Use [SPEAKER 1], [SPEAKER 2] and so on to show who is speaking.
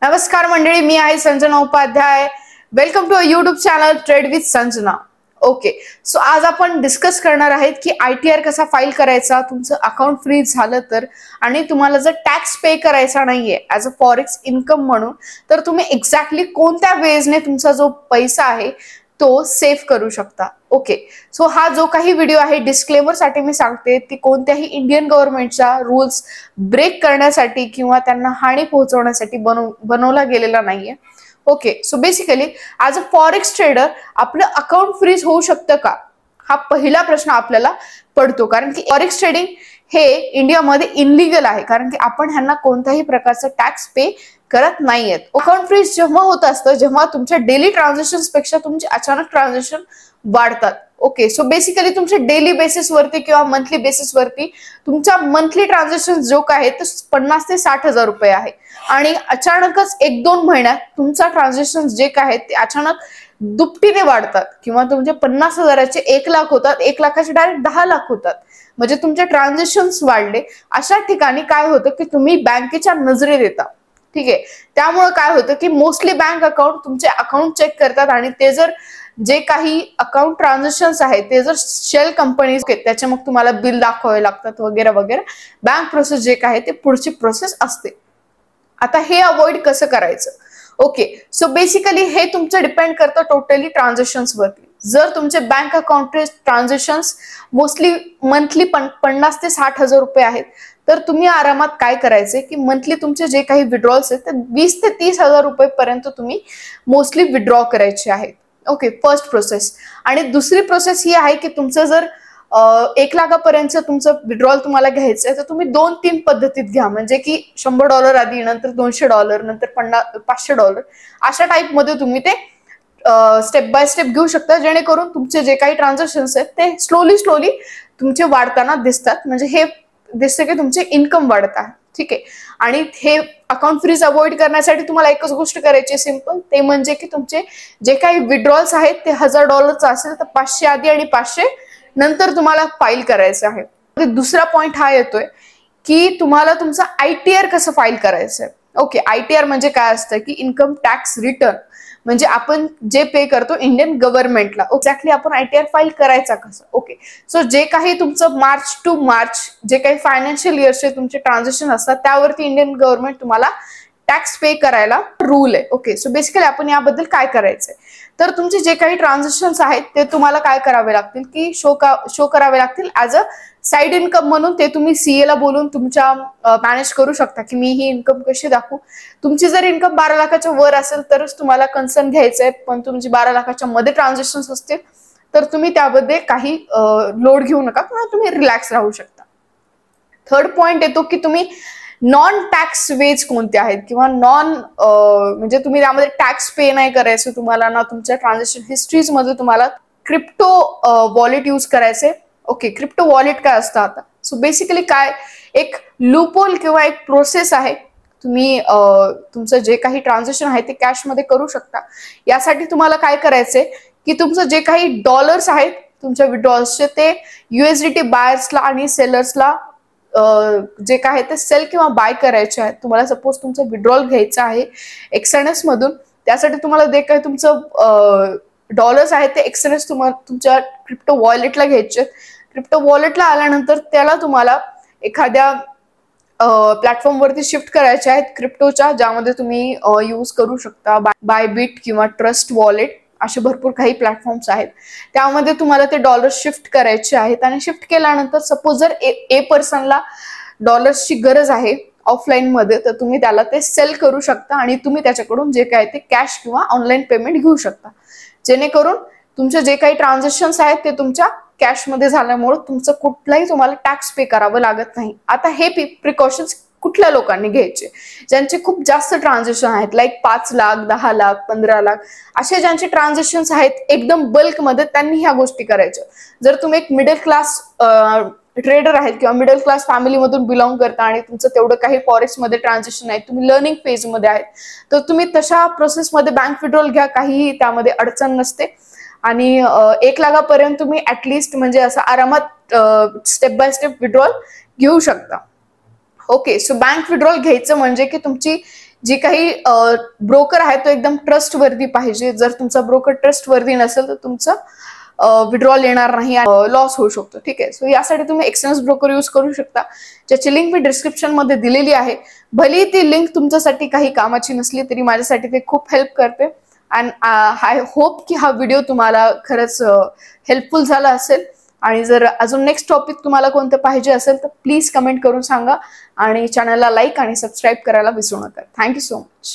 [SPEAKER 1] नमस्कार मंडळी, मी आहे Sanjana Upadhyay. Welcome to YouTube channel trade with Sanjana. Okay, so आज आपण डिस्कस करणार आहेत की ITR कसा फाईल करायचा तुमचं अकाउंट फ्रीज झालं तर, आणि तुम्हाला जर टॅक्स पे करायचा नाहीये ऍज अ फॉरेक्स इन्कम म्हणून, तर तुम्ही एक्झॅक्टली कोणत्या वेजने तुमचा जो पैसा आहे तो सेव्ह करू शकता. ओके, सो हा जो काही व्हिडिओ आहे डिस्क्लेमर साठी मी सांगते की कोणत्याही इंडियन गव्हर्नमेंटच्या रूल्स ब्रेक करण्यासाठी किंवा त्यांना हानी पोहोचवण्यासाठी बनवला गेलेला नाहीये. Okay, so basically as a forex trader आपलं अकाउंट फ्रीज होऊ शकतं का, हा पहिला प्रश्न आपल्याला पडतो. कारण की फॉरेक्स ट्रेडिंग हे इंडियामध्ये इनलिगल आहे, कारण की आपण ह्यांना कोणत्याही प्रकारचं टॅक्स पे करत नाहीयेत. अकाउंट फ्रीज जेव्हा होत असतं जेव्हा तुमच्या डेली ट्रान्झॅक्शन्स पेक्षा तुमचे अचानक ट्रान्झॅक्शन वाढतात. ओके, सो बेसिकली तुमच्या डेली बेसिस वरती किंवा मंथली बेसिस वरती तुमचा मंथली ट्रान्झॅक्शन जो काय आहे तो 50 ते 60 हजार रुपये आहे, आणि अचानकच 1-2 महिन्यात तुमचा ट्रान्झॅक्शन जे काय आहे ते अचानक दुपटीने वाढतात, किंवा तुमचे 50 हजाराचे 1 लाख होतात, 1 लाखाचे डायरेक्ट 10 लाख होतात. म्हणजे तुमचे ट्रान्झॅक्शन्स वाढले. अशा ठिकाणी काय होतं की तुम्ही बँकेच्या नजरेत येता. ठीक आहे, त्यामुळे काय होतं की मोस्टली बँक अकाउंट तुमचे अकाउंट चेक करतात, आणि ते जर जे काही अकाउंट ट्रान्झॅक्शन्स आहेत ते जर शेल कंपनीज त्याचे मग तुम्हाला बिल दाखवावे लागतात वगैरे वगैरे. बँक प्रोसेस जे काय ते पुढची प्रोसेस असते. आता हे अवॉइड कसं करायचं? ओके, सो बेसिकली हे तुमचं डिपेंड करतं टोटली ट्रान्झॅक्शन्स वरती. जर तुमचे bank account transactions mostly monthly 50 ते 60 हजार रुपये आहेत, तर तुम्ही आरामात काय करायचे की मंथली तुमचे जे काही विड्रॉल्स आहेत ते 20 ते 30 हजार रुपये पर्यंत तुम्ही मोस्टली विड्रॉ करायचे आहेत. Okay, first process. आणि दुसरी प्रोसेस ही आहे की तुमचं जर 1 लाखापर्यंत तुमचं विड्रॉल तुम्हाला घ्यायचं आहे, तर तुम्ही 2-3 पद्धतीत घ्या. म्हणजे की $100 आधी, नंतर $200, नंतर $500, अशा टाईप मध्ये तुम्ही ते स्टेप बाय स्टेप घेऊ शकता, जेणेकरून तुमचे जे काही ट्रान्झॅक्शन्स आहेत ते स्लोली तुमचे वाढताना दिसतात. म्हणजे हे दिसतं की तुमचे इन्कम वाढत आहे. ठीक आहे, आणि हे अकाउंट फ्रीज अवॉइड करण्यासाठी तुम्हाला एकच गोष्ट करायची सिंपल, ते म्हणजे की तुमचे जे काही विड्रॉल्स आहेत ते $1000 असेल तर 500 आधी आणि 500 नंतर तुम्हाला फाईल करायचं आहे. दुसरा पॉइंट हा येतोय की तुम्हाला तुमचा ITR कसं फाईल करायचं आहे. ओके, ITR म्हणजे काय असतं की इन्कम टॅक्स रिटर्न, म्हणजे आपण जे पे करतो इंडियन गव्हर्नमेंटला. एक्झॅक्टली आपण ITR फाईल करायचा कसं? ओके, सो जे काही तुमचं मार्च टू मार्च जे काही फायनान्शियल इयरचे तुमचे ट्रान्झॅक्शन असतात त्यावरती इंडियन गव्हर्नमेंट तुम्हाला टॅक्स पे करायला रूल आहे. ओके, सो बेसिकली आपण याबद्दल काय करायचंय, तर तुमचे जे काही ट्रान्झॅक्शन्स आहेत ते तुम्हाला काय करावे लागतील की शो करावे लागतील ऍज अ साइड इन्कम म्हणून. ते तुम्ही CA ला बोलून तुमच्या मॅनेज करू शकता की मी ही इन्कम कशी दाखवू. तुमची जर इन्कम 12 लाखाच्या वर असेल तरच तुम्हाला कन्सर्न घ्यायचंय, पण तुमची 12 लाखाच्या मध्ये ट्रान्झॅक्शन्स असतील तर तुम्ही त्यामध्ये काही लोड घेऊ नका, किंवा तुम्ही रिलॅक्स राहू शकता. थर्ड पॉइंट येतो की तुम्ही नॉन टॅक्स वेज कोणते आहेत, किंवा म्हणजे तुम्ही त्यामध्ये टॅक्स पे नाही करायचं तुम्हाला ना, तुमच्या ट्रान्झॅक्शन हिस्ट्रीज मध्ये तुम्हाला क्रिप्टो वॉलेट यूज करायचे. ओके, क्रिप्टो वॉलेट काय असतं आता? सो बेसिकली काय एक लूपहोल किंवा एक प्रोसेस आहे. तुम्ही तुमचं जे काही ट्रान्झॅक्शन आहे ते कॅश मध्ये करू शकता. यासाठी तुम्हाला काय करायचंय की तुमचं जे काही डॉलर्स आहेत तुमच्या विड्रॉल्सचे ते USDT बायर्सला आणि सेलर्सला जे काय ते सेल किंवा बाय करायचे आहेत. तुम्हाला सपोज तुमचं विड्रॉल घ्यायचं आहे XNS मधून, त्यासाठी तुम्हाला जे काही तुमचं डॉलर्स आहेत ते XNS तुम्हाला तुमच्या क्रिप्टो वॉलेटला घ्यायचे. क्रिप्टो वॉलेटला आल्यानंतर त्याला तुम्हाला एखाद्या प्लॅटफॉर्म वरती शिफ्ट करायचे आहेत क्रिप्टोच्या, ज्यामध्ये तुम्ही यूज करू शकता बायबिट किंवा ट्रस्ट वॉलेट, असे भरपूर काही प्लॅटफॉर्म्स आहेत. त्यामध्ये तुम्हाला ते डॉलर शिफ्ट करायचे आहेत, आणि शिफ्ट केल्यानंतर सपोज जर ए पर्सनला डॉलर्सची गरज आहे ऑफलाईन मध्ये, तर तुम्ही त्याला ते सेल करू शकता, आणि तुम्ही त्याच्याकडून जे काय ते कॅश किंवा ऑनलाईन पेमेंट घेऊ शकता, जेणेकरून तुमचे जे काही ट्रान्झॅक्शन्स आहेत ते तुमच्या कॅश मध्ये झाल्यामुळे तुमचं कुठलाही तुम्हाला टॅक्स पे करावं लागत नाही. आता हे प्रिकॉशन्स कुठल्या लोकांनी घ्यायचे? ज्यांचे खूप जास्त ट्रान्झॅक्शन आहेत, लाईक 5 लाख, 10 लाख, 15 लाख, असे ज्यांचे ट्रान्झॅक्शन्स आहेत एकदम बल्क मध्ये, त्यांनी ह्या गोष्टी करायच्या. जर तुम्ही एक मिडल क्लास ट्रेडर आहेत किंवा मिडल क्लास फॅमिली मधून बिलॉंग करता आणि तुमचं तेवढं काही फॉरेक्स मध्ये ट्रान्झॅक्शन आहे, तुम्ही लर्निंग फेज मध्ये आहेत, तर तुम्ही तशा प्रोसेसमध्ये बँक विड्रॉल घ्या, काहीही त्यामध्ये अडचण नसते. आणि 1 लाखापर्यंत तुम्ही ऍटलिस्ट म्हणजे असं आरामात स्टेप बाय स्टेप विड्रॉल घेऊ शकता. ओके, सो बँक विड्रॉल घ्यायचं म्हणजे की तुमची जी काही ब्रोकर आहे तो एकदम ट्रस्टवर्दी पाहिजे. जर तुमचा ब्रोकर ट्रस्टवर्दी नसेल तर तुमचं विड्रॉल येणार नाही, लॉस होऊ शकतो. ठीक आहे. सो यासाठी तुम्ही एक्सचेंज ब्रोकर यूज करू शकता, ज्याची लिंक मी डिस्क्रिप्शन मध्ये दिलेली आहे. भली ती लिंक तुमच्यासाठी काही कामाची नसली तरी माझ्यासाठी ते खूप हेल्प करते. अँड आय होप की हा व्हिडिओ तुम्हाला खरंच हेल्पफुल झाला असेल. आणि जर अजून नेक्स्ट टॉपिक तुम्हाला कोणतं पाहिजे असेल तर प्लीज कमेंट करून सांगा आणि चॅनलला लाईक आणि सबस्क्राईब करायला विसरू नका. Thank you so much.